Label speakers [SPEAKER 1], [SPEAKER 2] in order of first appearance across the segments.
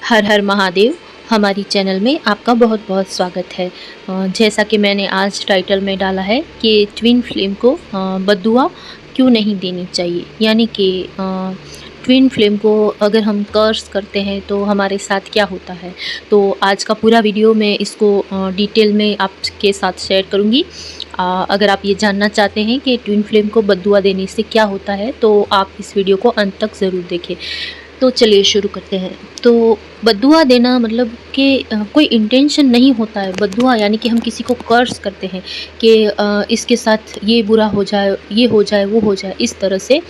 [SPEAKER 1] हर हर महादेव। हमारी चैनल में आपका बहुत बहुत स्वागत है। जैसा कि मैंने आज टाइटल में डाला है कि ट्विन फ्लेम को बद्दुआ क्यों नहीं देनी चाहिए, यानी कि ट्विन फ्लेम को अगर हम कर्स करते हैं तो हमारे साथ क्या होता है। तो आज का पूरा वीडियो मैं इसको डिटेल में आपके साथ शेयर करूँगी। अगर आप ये जानना चाहते हैं कि ट्विन फ्लेम को बद्दुआ देने से क्या होता है तो आप इस वीडियो को अंत तक ज़रूर देखें। तो चलिए शुरू करते हैं। तो बद्दुआ देना मतलब कि कोई इंटेंशन नहीं होता है। बद्दुआ यानी कि हम किसी को कर्स करते हैं कि इसके साथ ये बुरा हो जाए, ये हो जाए, वो हो जाए, इस तरह से।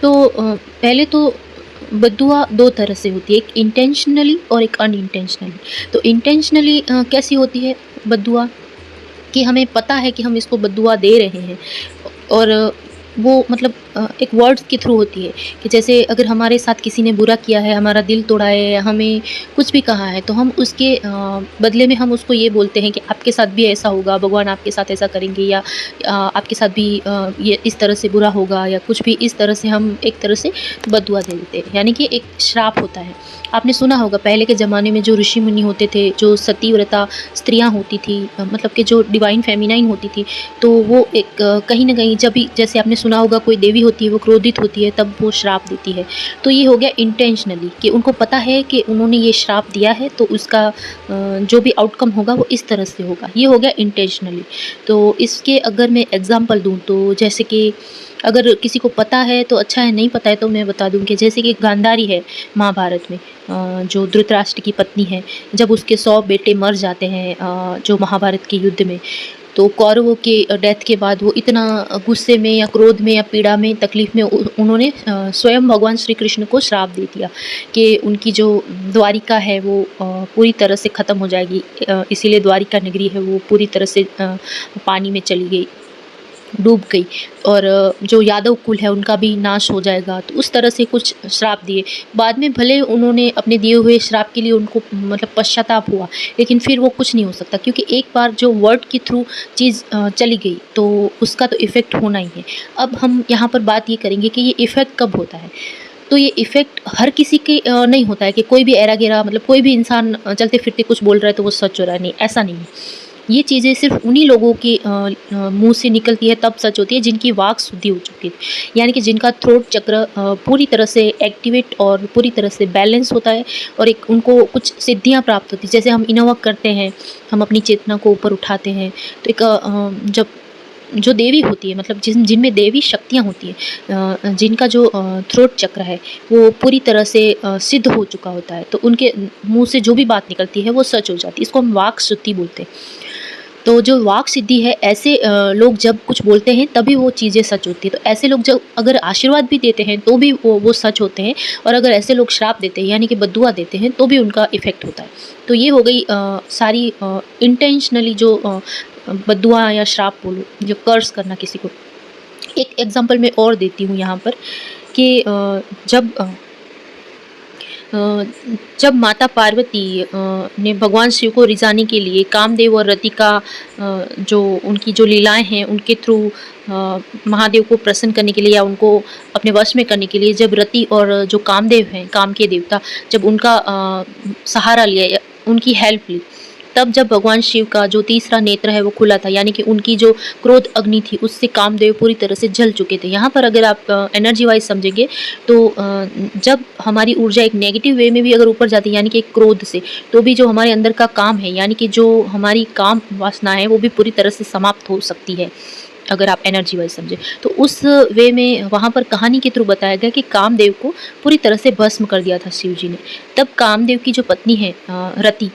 [SPEAKER 1] तो पहले तो बद्दुआ दो तरह से होती है, एक इंटेंशनली और एक अनइंटेंशनली। तो इंटेंशनली कैसी होती है बद्दुआ, कि हमें पता है कि हम इसको बद्दुआ दे रहे हैं और वो मतलब एक वर्ड्स के थ्रू होती है कि जैसे अगर हमारे साथ किसी ने बुरा किया है, हमारा दिल तोड़ा है या हमें कुछ भी कहा है, तो हम उसके बदले में हम उसको ये बोलते हैं कि आपके साथ भी ऐसा होगा, भगवान आपके साथ ऐसा करेंगे, या आपके साथ भी ये इस तरह से बुरा होगा, या कुछ भी इस तरह से हम एक तरह से बद्दुआ दे देते हैं, यानी कि एक श्राप होता है। आपने सुना होगा पहले के ज़माने में जो ऋषि मुनि होते थे, जो सतीव्रता स्त्रियाँ होती थी, मतलब कि जो डिवाइन फेमिनाइन होती थी, तो वो एक कहीं न कहीं जब भी, जैसे आपने सुना होगा कोई देवी होती है वो क्रोधित होती है तब वो श्राप देती है। तो ये हो गया इंटेंशनली कि उनको पता है कि उन्होंने ये श्राप दिया है तो उसका जो भी आउटकम होगा वो इस तरह से होगा। ये हो गया इंटेंशनली। तो इसके अगर मैं एग्ज़ाम्पल दूँ तो जैसे कि अगर किसी को पता है तो अच्छा है, नहीं पता है तो मैं बता दूँ कि जैसे कि गांधारी है महाभारत में, जो धृतराष्ट्र की पत्नी है, जब उसके 100 बेटे मर जाते हैं जो महाभारत के युद्ध में, तो कौरवों के डेथ के बाद वो इतना गुस्से में या क्रोध में या पीड़ा में, तकलीफ़ में उन्होंने स्वयं भगवान श्री कृष्ण को श्राप दे दिया कि उनकी जो द्वारिका है वो पूरी तरह से ख़त्म हो जाएगी। इसीलिए द्वारिका नगरी है वो पूरी तरह से पानी में चली गई, डूब गई, और जो यादव कुल है उनका भी नाश हो जाएगा। तो उस तरह से कुछ श्राप दिए। बाद में भले उन्होंने अपने दिए हुए श्राप के लिए उनको मतलब पश्चाताप हुआ, लेकिन फिर वो कुछ नहीं हो सकता, क्योंकि एक बार जो वर्ड के थ्रू चीज़ चली गई तो उसका तो इफ़ेक्ट होना ही है। अब हम यहाँ पर बात ये करेंगे कि ये इफ़ेक्ट कब होता है। तो ये इफ़ेक्ट हर किसी के नहीं होता है कि कोई भी ऐरा-गैरा, मतलब कोई भी इंसान चलते-फिरते कुछ बोल रहा है तो वो सच हो रहा है, नहीं, ऐसा नहीं है। ये चीज़ें सिर्फ़ उन्हीं लोगों के मुँह से निकलती है तब सच होती है जिनकी वाक शुद्धि हो चुकी है, यानी कि जिनका थ्रोट चक्र पूरी तरह से एक्टिवेट और पूरी तरह से बैलेंस होता है, और एक उनको कुछ सिद्धियाँ प्राप्त होती हैं। जैसे हम इनोवॉक करते हैं, हम अपनी चेतना को ऊपर उठाते हैं, तो एक जब जो देवी होती है, मतलब जिनमें देवी शक्तियाँ होती हैं, जिनका जो थ्रोट चक्र है वो पूरी तरह से सिद्ध हो चुका होता है, तो उनके मुँह से जो भी बात निकलती है वो सच हो जाती है। इसको हम वाक शुद्धि बोलते हैं। तो जो वाक सिद्धि है, ऐसे लोग जब कुछ बोलते हैं तभी वो चीज़ें सच होती हैं। तो ऐसे लोग जब अगर आशीर्वाद भी देते हैं तो भी वो सच होते हैं, और अगर ऐसे लोग श्राप देते हैं यानी कि बद्दुआ देते हैं तो भी उनका इफ़ेक्ट होता है। तो ये हो गई सारी इंटेंशनली जो बद्दुआ या श्राप बोलो, जो कर्स करना किसी को। एक एग्ज़ाम्पल मैं और देती हूँ यहाँ पर कि जब जब माता पार्वती ने भगवान शिव को रिझाने के लिए कामदेव और रति का जो उनकी जो लीलाएं हैं उनके थ्रू महादेव को प्रसन्न करने के लिए या उनको अपने वश में करने के लिए, जब रति और जो कामदेव हैं, काम के देवता, जब उनका सहारा लिया या उनकी हेल्प ली, तब जब भगवान शिव का जो तीसरा नेत्र है वो खुला था, यानी कि उनकी जो क्रोध अग्नि थी उससे कामदेव पूरी तरह से जल चुके थे। यहाँ पर अगर आप एनर्जी वाइज समझेंगे तो जब हमारी ऊर्जा एक नेगेटिव वे में भी अगर ऊपर जाती है, यानी कि एक क्रोध से, तो भी जो हमारे अंदर का काम है, यानी कि जो हमारी काम वासना है, वो भी पूरी तरह से समाप्त हो सकती है अगर आप एनर्जी वाइज समझे। तो उस वे में वहाँ पर कहानी के थ्रू बताया गया कि कामदेव को पूरी तरह से भस्म कर दिया था शिव जी ने। तब कामदेव की जो पत्नी है रति,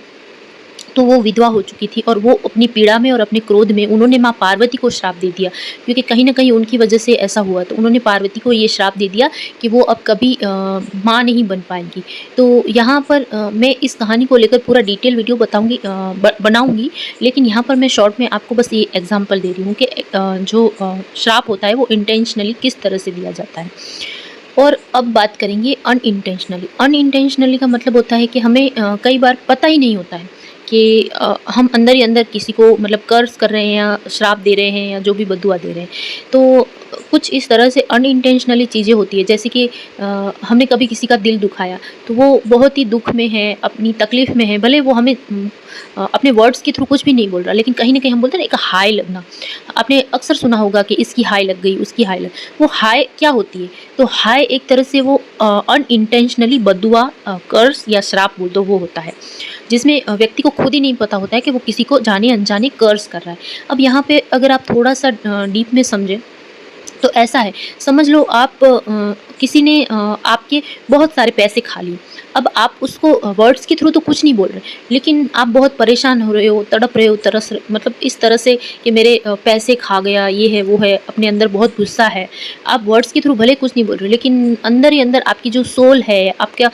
[SPEAKER 1] तो वो विधवा हो चुकी थी, और वो अपनी पीड़ा में और अपने क्रोध में उन्होंने माँ पार्वती को श्राप दे दिया, क्योंकि कहीं न कहीं उनकी वजह से ऐसा हुआ। तो उन्होंने पार्वती को ये श्राप दे दिया कि वो अब कभी माँ नहीं बन पाएँगी। तो यहाँ पर मैं इस कहानी को लेकर पूरा डिटेल वीडियो बताऊँगी, बनाऊँगी, लेकिन यहाँ पर मैं शॉर्ट में आपको बस ये एग्ज़ाम्पल दे रही हूँ कि जो श्राप होता है वो इंटेंशनली किस तरह से दिया जाता है। और अब बात करेंगे अनइंटेंशनली। अनइंटेंशनली का मतलब होता है कि हमें कई बार पता ही नहीं होता है कि हम अंदर ही अंदर किसी को मतलब कर्स कर रहे हैं या श्राप दे रहे हैं या जो भी बद्दुआ दे रहे हैं। तो कुछ इस तरह से अनइंटेंशनली चीज़ें होती है, जैसे कि हमने कभी किसी का दिल दुखाया, तो वो बहुत ही दुख में है, अपनी तकलीफ़ में है, भले वो हमें अपने वर्ड्स के थ्रू कुछ भी नहीं बोल रहा, लेकिन कहीं न कहीं हम बोलते हैं ना, एक हाय लगना। आपने अक्सर सुना होगा कि इसकी हाय लग गई, उसकी हाय लग, वो हाय क्या होती है? तो हाय एक तरह से वो अनइंटेंशनली बद्दुआ, कर्स या श्राप बोल दो, वो होता है। जिसमें व्यक्ति को खुद ही नहीं पता होता है कि वो किसी को जाने-अनजाने कर्स कर रहा है। अब यहाँ पे अगर आप थोड़ा-सा डीप में समझें, तो ऐसा है, समझ लो आप किसी ने आपके बहुत सारे पैसे खा लिए। अब आप उसको वर्ड्स के थ्रू तो कुछ नहीं बोल रहे, लेकिन आप बहुत परेशान हो रहे हो, तड़प रहे हो, मतलब इस तरह से कि मेरे पैसे खा गया, ये है, वो है, अपने अंदर बहुत गुस्सा है। आप वर्ड्स के थ्रू भले कुछ नहीं बोल रहे, लेकिन अंदर ही अंदर आपकी जो सोल है, आपका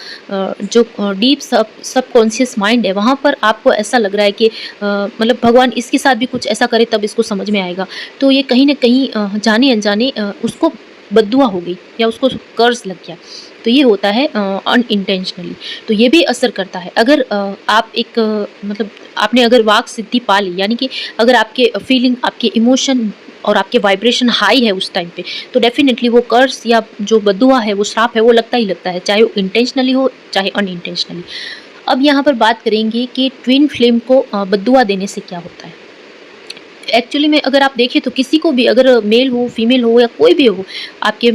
[SPEAKER 1] जो डीप सबकॉन्शियस माइंड है, वहाँ पर आपको ऐसा लग रहा है कि मतलब भगवान इसके साथ भी कुछ ऐसा करे तब इसको समझ में आएगा। तो ये कहीं न कहीं जाने-अनजाने उसको बद्दुआ हो गई या उसको कर्स लग गया। तो ये होता है अनइंटेंशनली। तो ये भी असर करता है। अगर आप एक मतलब आपने अगर वाक सिद्धि पा ली, यानी कि अगर आपके फीलिंग, आपके इमोशन और आपके वाइब्रेशन हाई है उस टाइम पे, तो डेफ़िनेटली वो कर्स या जो बद्दुआ है, वो श्राप है, वो लगता ही लगता है, चाहे वो इंटेंशनली हो, चाहे अनइंटेंशनली। अब यहाँ पर बात करेंगे कि ट्विन फ्लेम को बद्दुआ देने से क्या होता है। एक्चुअली में अगर आप देखें तो किसी को भी, अगर मेल हो, फीमेल हो या कोई भी हो, आपके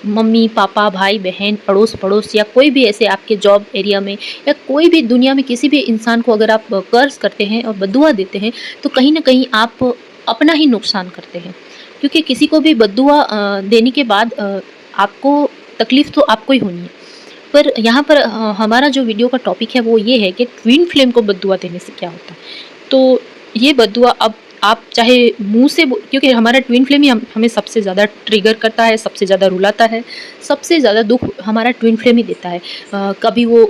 [SPEAKER 1] मम्मी पापा, भाई बहन, अड़ोस पड़ोस या कोई भी ऐसे आपके जॉब एरिया में या कोई भी दुनिया में किसी भी इंसान को अगर आप कर्ज करते हैं और बद्दुआ देते हैं, तो कहीं ना कहीं आप अपना ही नुकसान करते हैं। क्योंकि किसी को भी बद्दुआ देने के बाद आपको तकलीफ तो आपको ही होनी है। पर यहाँ पर हमारा जो वीडियो का टॉपिक है वो ये है कि ट्विन फ्लेम को बद्दुआ देने से क्या होता है। तो ये बद्दुआ अब आप चाहे मुँह से क्योंकि हमारा ट्विन फ्लेम ही हमें सबसे ज़्यादा ट्रिगर करता है, सबसे ज़्यादा रुलाता है, सबसे ज़्यादा दुःख हमारा ट्विन फ्लेम ही देता है। कभी वो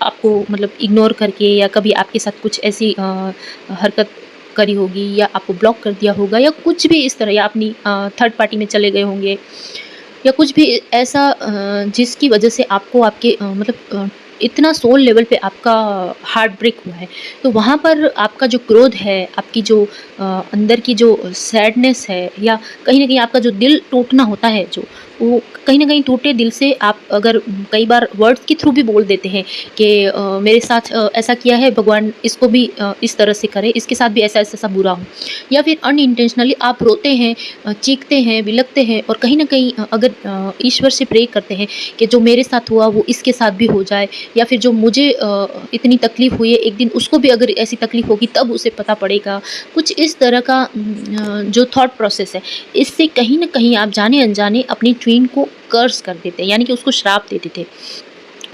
[SPEAKER 1] आपको मतलब इग्नोर करके, या कभी आपके साथ कुछ ऐसी हरकत करी होगी, या आपको ब्लॉक कर दिया होगा, या कुछ भी इस तरह, या अपनी थर्ड पार्टी में चले गए होंगे, या कुछ भी ऐसा जिसकी वजह से आपको आपके मतलब इतना सोल लेवल पे आपका हार्ट ब्रेक हुआ है। तो वहाँ पर आपका जो क्रोध है, आपकी जो अंदर की जो सैडनेस है, या कहीं न कहीं आपका जो दिल टूटना होता है, जो वो कहीं न कहीं टूटे दिल से आप अगर कई बार वर्ड्स के थ्रू भी बोल देते हैं कि मेरे साथ ऐसा किया है, भगवान इसको भी इस तरह से करे, इसके साथ भी ऐसा-ऐसा बुरा हो। या फिर अनइंटेंशनली आप रोते हैं, चीखते हैं, बिलखते हैं, और कहीं न कहीं अगर ईश्वर से प्रे करते हैं कि जो मेरे साथ हुआ वो इसके साथ भी हो जाए, या फिर जो मुझे इतनी तकलीफ़ हुई है, एक दिन उसको भी अगर ऐसी तकलीफ़ होगी तब उसे पता पड़ेगा। कुछ इस तरह का जो थॉट प्रोसेस है, इससे कहीं न कहीं आप जाने-अनजाने अपनी ट्विन को कर्स कर देते हैं, यानी कि उसको श्राप दे देते हैं।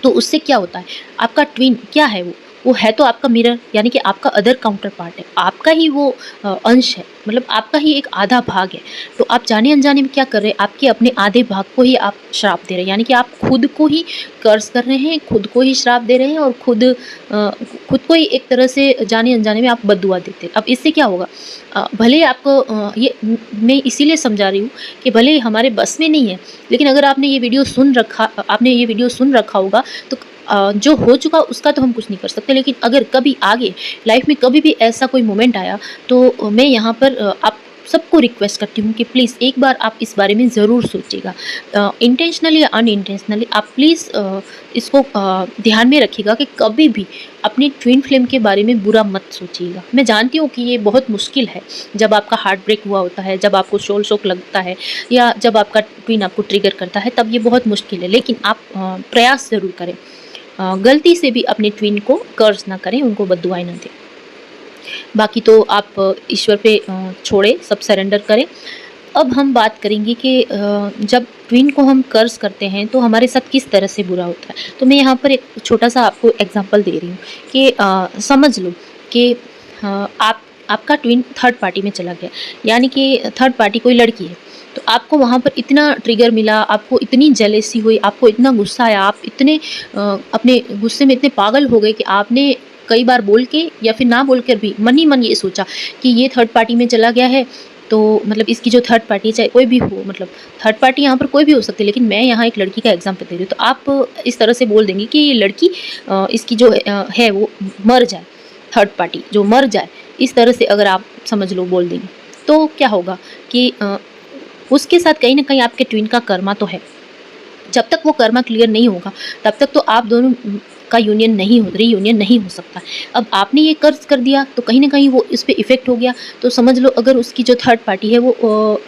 [SPEAKER 1] तो उससे क्या होता है, आपका ट्विन क्या है वो है तो आपका मिरर, यानी कि आपका अदर काउंटर पार्ट है, आपका ही वो अंश है, मतलब आपका ही एक आधा भाग है। तो आप जाने अनजाने में क्या कर रहे हैं, आपके अपने आधे भाग को ही आप श्राप दे रहे हैं, यानी कि आप खुद को ही कर्ज कर रहे हैं, खुद को ही श्राप दे रहे हैं, और खुद को ही एक तरह से जाने अनजाने में आप बद्दुआ देते हैं। अब इससे क्या होगा, भले आपको ये मैं इसीलिए समझा रही हूँ कि भले हमारे बस में नहीं है, लेकिन अगर आपने ये वीडियो सुन रखा होगा, तो जो हो चुका उसका तो हम कुछ नहीं कर सकते, लेकिन अगर कभी आगे लाइफ में कभी भी ऐसा कोई मोमेंट आया, तो मैं यहाँ पर आप सबको रिक्वेस्ट करती हूँ कि प्लीज़ एक बार आप इस बारे में ज़रूर सोचिएगा। इंटेंशनली या अनइंटेंशनली आप प्लीज़ इसको ध्यान में रखिएगा कि कभी भी अपनी ट्विन फ्लेम के बारे में बुरा मत सोचिएगा। मैं जानती हूँ कि ये बहुत मुश्किल है, जब आपका हार्ट ब्रेक हुआ होता है, जब आपको सोल शॉक लगता है, या जब आपका ट्विन आपको ट्रिगर करता है, तब ये बहुत मुश्किल है, लेकिन आप प्रयास ज़रूर करें। गलती से भी अपने ट्विन को कर्ज ना करें, उनको बद्दुआएं ना दें। बाकी तो आप ईश्वर पे छोड़े, सब सरेंडर करें। अब हम बात करेंगे कि जब ट्विन को हम कर्ज करते हैं तो हमारे साथ किस तरह से बुरा होता है। तो मैं यहाँ पर एक छोटा सा आपको एग्जांपल दे रही हूँ कि समझ लो कि आपका ट्विन थर्ड पार्टी में चला गया, यानी कि थर्ड पार्टी कोई लड़की है, तो आपको वहाँ पर इतना ट्रिगर मिला, आपको इतनी जेलेसी हुई, आपको इतना गुस्सा आया, आप इतने अपने गुस्से में इतने पागल हो गए कि आपने कई बार बोल के या फिर ना बोलकर भी मन ही मन ये सोचा कि ये थर्ड पार्टी में चला गया है, तो मतलब इसकी जो थर्ड पार्टी, चाहे कोई भी हो, मतलब थर्ड पार्टी यहाँ पर कोई भी हो सकती है, लेकिन मैं यहाँ एक लड़की का एग्जाम्पल दे रही हूँ। तो आप इस तरह से बोल देंगे कि ये लड़की इसकी जो है वो मर जाए, थर्ड पार्टी जो मर जाए, इस तरह से अगर आप समझ लो बोल देंगे, तो क्या होगा कि उसके साथ कहीं न कहीं आपके ट्विन का कर्मा तो है। जब तक वो कर्मा क्लियर नहीं होगा, तब तक तो आप दोनों का यूनियन नहीं हो रीयूनियन नहीं हो सकता। अब आपने ये कर्ज़ कर दिया, तो कहीं न कहीं वो इस पे इफ़ेक्ट हो गया, तो समझ लो अगर उसकी जो थर्ड पार्टी है वो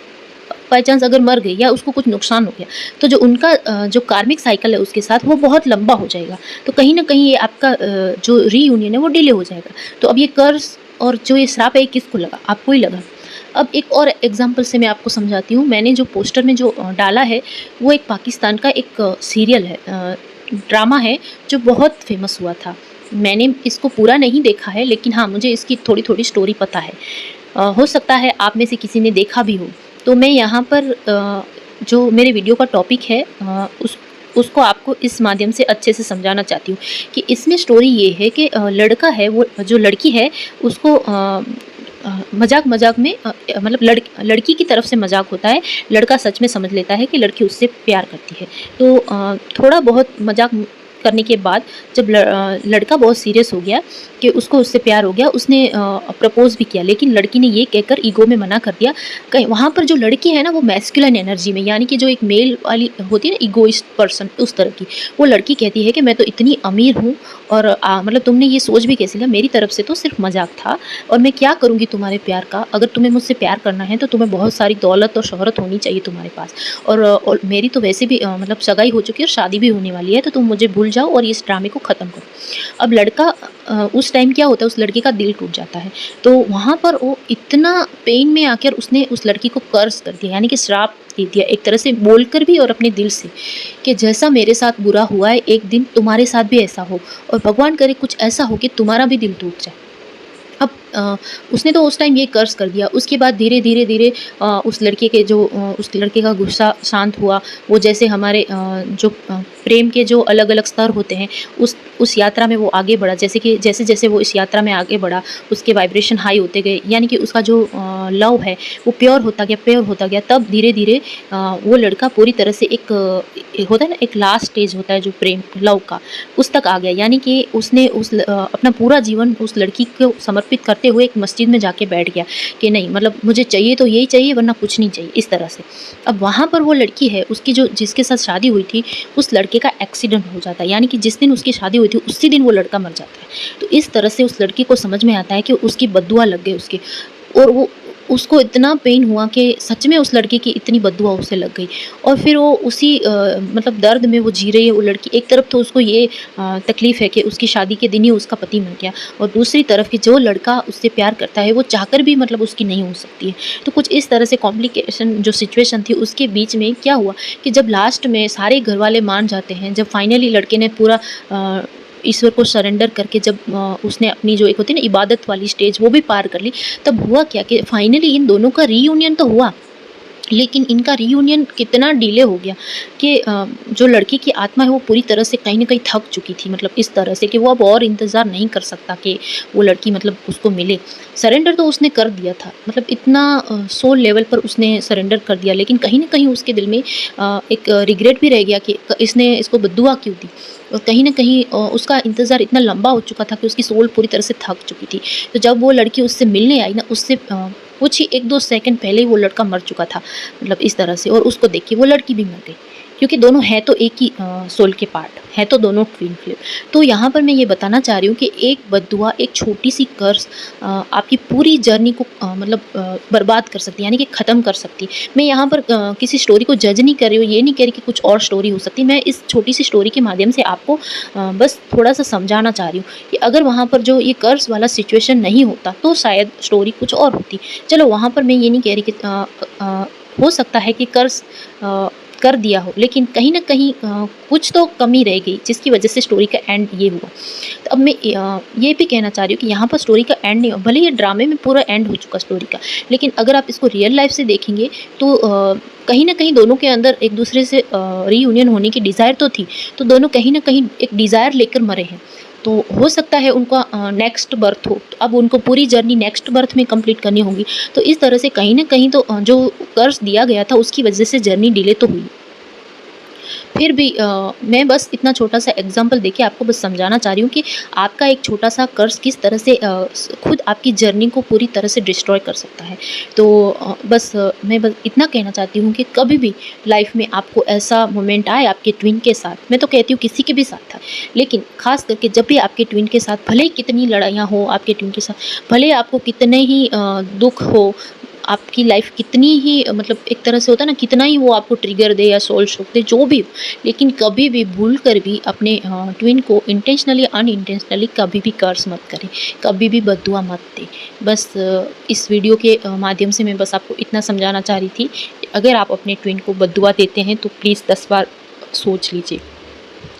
[SPEAKER 1] बाय चांस अगर मर गई या उसको कुछ नुकसान हो गया, तो जो उनका जो कार्मिक साइकिल है उसके साथ वो बहुत लंबा हो जाएगा। तो कहीं न कहीं ये आपका जो रीयूनियन है वो डिले हो जाएगा। तो अब ये कर्ज़ और जो ये श्राप है ये किसको लगा? आपको ही लगा। अब एक और एग्ज़ाम्पल से मैं आपको समझाती हूँ। मैंने जो पोस्टर में जो डाला है, वो एक पाकिस्तान का एक सीरियल है, ड्रामा है जो बहुत फ़ेमस हुआ था। मैंने इसको पूरा नहीं देखा है, लेकिन हाँ, मुझे इसकी थोड़ी-थोड़ी स्टोरी पता है। हो सकता है आप में से किसी ने देखा भी हो। तो मैं यहाँ पर जो मेरे वीडियो का टॉपिक है उसको आपको इस माध्यम से अच्छे से समझाना चाहती हूँ कि इसमें स्टोरी ये है कि लड़का है, वो जो लड़की है उसको मज़ाक-मज़ाक में मतलब लड़की की तरफ से मज़ाक होता है, लड़का सच में समझ लेता है कि लड़की उससे प्यार करती है। तो थोड़ा बहुत मज़ाक करने के बाद जब लड़का बहुत सीरियस हो गया कि उसको उससे प्यार हो गया, उसने प्रपोज़ भी किया, लेकिन लड़की ने ये कहकर ईगो में मना कर दिया। कहीं वहाँ पर जो लड़की है ना वो मैस्कुलिन एनर्जी में, यानी कि जो एक मेल वाली होती है ना, इगोइस्ट पर्सन, उस तरह की वो लड़की कहती है कि मैं तो इतनी अमीर हूँ और मतलब तुमने ये सोच भी कैसे लिया, मेरी तरफ से तो सिर्फ मजाक था और मैं क्या करूँगी तुम्हारे प्यार का। अगर तुम्हें मुझसे प्यार करना है तो तुम्हें बहुत सारी दौलत और शोहरत होनी चाहिए तुम्हारे पास, और मेरी तो वैसे भी मतलब सगाई हो चुकी है और शादी भी होने वाली है, तो तुम मुझे भूल जाओ और इस ड्रामे को ख़त्म करो। अब लड़का उस टाइम क्या होता है, उस लड़के का दिल टूट जाता है। तो वहाँ पर वो इतना पेन में आकर उसने उस लड़की को कर्ज कर दिया, यानी कि श्राप दे दिया, एक तरह से बोलकर भी और अपने दिल से, कि जैसा मेरे साथ बुरा हुआ है एक दिन तुम्हारे साथ भी ऐसा हो, और भगवान करे कुछ ऐसा हो कि तुम्हारा भी दिल टूट जाए। अब उसने तो उस टाइम ये कर्ज कर दिया। उसके बाद धीरे धीरे धीरे उस लड़के के जो उस लड़के का गुस्सा शांत हुआ। वो जैसे हमारे जो प्रेम के जो अलग अलग स्तर होते हैं, उस यात्रा में वो आगे बढ़ा। जैसे कि जैसे जैसे वो इस यात्रा में आगे बढ़ा, उसके वाइब्रेशन हाई होते गए, यानी कि उसका जो लव है वो प्योर होता गया, प्योर होता गया। तब धीरे धीरे वो लड़का पूरी तरह से एक होता है ना, एक लास्ट स्टेज होता है जो प्रेम लव का, उस तक आ गया। यानी कि उसने अपना पूरा जीवन उस लड़की को समर्पित करते हुए एक मस्जिद में जाके बैठ गया कि नहीं, मतलब मुझे चाहिए तो यही चाहिए, वरना कुछ नहीं चाहिए, इस तरह से। अब वहाँ पर वो लड़की है, उसकी जो जिसके साथ शादी हुई थी, उस लड़के का एक्सीडेंट हो जाता है, यानी कि जिस दिन उसकी शादी हुई थी उसी दिन वो लड़का मर जाता है। तो इस तरह से उस लड़की को समझ में आता है कि उसकी बद्दुआ लग गई उसके, और वो उसको इतना पेन हुआ कि सच में उस लड़के की इतनी बद्दुआ उसे लग गई। और फिर वो उसी मतलब दर्द में वो जी रही है वो लड़की। एक तरफ तो उसको ये तकलीफ़ है कि उसकी शादी के दिन ही उसका पति मर गया, और दूसरी तरफ कि जो लड़का उससे प्यार करता है वो चाहकर भी मतलब उसकी नहीं हो सकती है। तो कुछ इस तरह से कॉम्प्लिकेशन जो सिचुएशन थी उसके बीच में क्या हुआ कि जब लास्ट में सारे घरवाले मान जाते हैं, जब फाइनली लड़के ने पूरा ईश्वर को सरेंडर करके जब उसने अपनी जो एक होती है ना इबादत वाली स्टेज वो भी पार कर ली, तब हुआ क्या कि फाइनली इन दोनों का रीयूनियन तो हुआ, लेकिन इनका रीयूनियन कितना डिले हो गया कि जो लड़की की आत्मा है वो पूरी तरह से कहीं न कहीं थक चुकी थी, मतलब इस तरह से कि वो अब और इंतज़ार नहीं कर सकता कि वो लड़की मतलब उसको मिले। सरेंडर तो उसने कर दिया था, मतलब इतना सोल लेवल पर उसने सरेंडर कर दिया, लेकिन कहीं न कहीं उसके दिल में एक रिग्रेट भी रह गया कि इसने इसको बद्दुआ क्यों दी। और कहीं न कहीं उसका इंतज़ार इतना लंबा हो चुका था कि उसकी सोल पूरी तरह से थक चुकी थी। तो जब वो लड़की उससे मिलने आई ना, उससे कुछ ही 1-2 सेकंड पहले ही वो लड़का मर चुका था, मतलब इस तरह से। और उसको देख के वो लड़की भी मर गई, क्योंकि दोनों हैं तो एक ही सोल के पार्ट, हैं तो दोनों ट्विन फ्लेम। तो यहाँ पर मैं ये बताना चाह रही हूँ कि एक बद्दुआ, एक छोटी-सी कर्स आपकी पूरी जर्नी को मतलब बर्बाद कर सकती है, यानी कि ख़त्म कर सकती है। मैं यहाँ पर किसी स्टोरी को जज नहीं कर रही हूँ, ये नहीं कह रही कि कुछ और स्टोरी हो सकती है। मैं इस छोटी-सी स्टोरी के माध्यम से आपको बस थोड़ा-सा समझाना चाह रही हूँ कि अगर वहाँ पर जो ये कर्स वाला सिचुएशन नहीं होता, तो शायद स्टोरी कुछ और होती। चलो, वहाँ पर मैं ये नहीं कह रही कि हो सकता है कि कर्स कर दिया हो, लेकिन कहीं न कहीं कुछ तो कमी रह गई, जिसकी वजह से स्टोरी का एंड ये हुआ। तो अब मैं ये भी कहना चाह रही हूँ कि यहाँ पर स्टोरी का एंड नहीं हुआ, भले ये ड्रामे में पूरा एंड हो चुका स्टोरी का, लेकिन अगर आप इसको रियल लाइफ से देखेंगे तो कहीं न कहीं दोनों के अंदर एक दूसरे से रीयूनियन होने की डिज़ायर तो थी, तो दोनों कहीं न कहीं एक डिज़ायर लेकर मरे हैं। तो हो सकता है उनका नेक्स्ट बर्थ हो, तो अब उनको पूरी जर्नी नेक्स्ट बर्थ में कंप्लीट करनी होगी। तो इस तरह से कहीं न कहीं तो जो कर्स दिया गया था उसकी वजह से जर्नी डिले तो हुई। फिर भी मैं बस इतना छोटा-सा एग्ज़ाम्पल देके आपको बस समझाना चाह रही हूँ कि आपका एक छोटा-सा कर्ज़ किस तरह से खुद आपकी जर्नी को पूरी तरह से डिस्ट्रॉय कर सकता है। तो मैं बस इतना कहना चाहती हूँ कि कभी भी लाइफ़ में आपको ऐसा मोमेंट आए आपके ट्विन के साथ, मैं तो कहती हूँ किसी के भी साथ था, लेकिन ख़ास करके जब भी आपके ट्विन के साथ भले ही कितनी लड़ाइयाँ हो आपके ट्विन के साथ, भले आपको कितने ही दुःख हो, आपकी लाइफ कितनी ही मतलब एक तरह से होता है ना, कितना ही वो आपको ट्रिगर दे या सोल शॉक दे, जो भी हो, लेकिन कभी भी भूल कर भी अपने ट्विन को इंटेंशनली अनइंटेंशनली कभी भी कर्स मत करें, कभी भी बद्दुआ मत दें। बस इस वीडियो के माध्यम से मैं बस आपको इतना समझाना चाह रही थी, अगर आप अपने ट्विन को बद्दुआ देते हैं तो प्लीज़ 10 बार सोच लीजिए।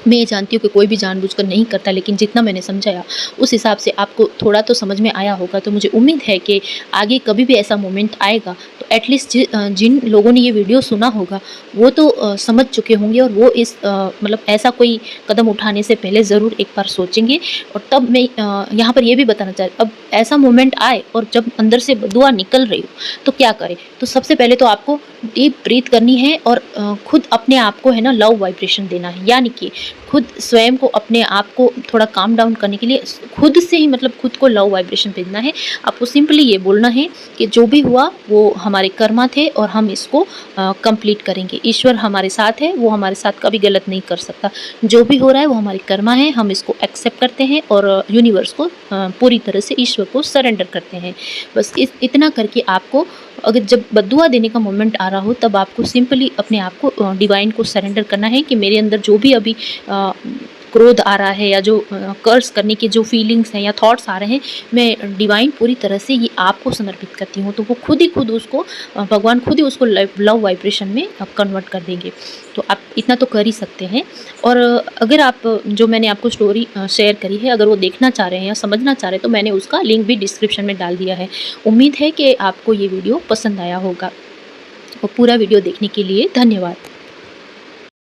[SPEAKER 1] मैं ये जानती हूँ कि कोई भी जानबूझकर नहीं करता, लेकिन जितना मैंने समझाया उस हिसाब से आपको थोड़ा तो समझ में आया होगा। तो मुझे उम्मीद है कि आगे कभी भी ऐसा मोमेंट आएगा तो एटलीस्ट जिन लोगों ने ये वीडियो सुना होगा वो तो समझ चुके होंगे, और वो इस मतलब ऐसा कोई कदम उठाने से पहले ज़रूर एक बार सोचेंगे। और तब मैं यहाँ पर ये भी बताना चाह रही, अब ऐसा मोमेंट आए और जब अंदर से दुआ निकल रही हो तो क्या करें। तो सबसे पहले तो आपको डीप ब्रीथ करनी है और खुद अपने आप को है ना लव वाइब्रेशन देना है, यानी कि खुद स्वयं को अपने आप को थोड़ा काम डाउन करने के लिए खुद से ही मतलब खुद को लव वाइब्रेशन भेजना है। आपको सिंपली ये बोलना है कि जो भी हुआ वो हमारे कर्मा थे और हम इसको कंप्लीट करेंगे। ईश्वर हमारे साथ है, वो हमारे साथ कभी गलत नहीं कर सकता। जो भी हो रहा है वो हमारे कर्मा है, हम इसको एक्सेप्ट करते हैं और यूनिवर्स को पूरी तरह से ईश्वर को सरेंडर करते हैं। बस इतना करके आपको, अगर जब बद्दुआ देने का मोमेंट आ रहा हो तब आपको सिंपली अपने आप को डिवाइन को सरेंडर करना है कि मेरे अंदर जो भी अभी क्रोध आ रहा है या जो कर्स करने की जो फीलिंग्स हैं या थॉट्स आ रहे हैं, मैं डिवाइन पूरी तरह से ये आपको समर्पित करती हूँ। तो वो खुद उसको भगवान खुद ही उसको लव वाइब्रेशन में कन्वर्ट कर देंगे। तो आप इतना तो कर ही सकते हैं। और अगर आप जो मैंने आपको स्टोरी शेयर करी है, अगर वो देखना चाह रहे हैं या समझना चाह रहे हैं तो मैंने उसका लिंक भी डिस्क्रिप्शन में डाल दिया है। उम्मीद है कि आपको ये वीडियो पसंद आया होगा। और पूरा वीडियो देखने के लिए धन्यवाद।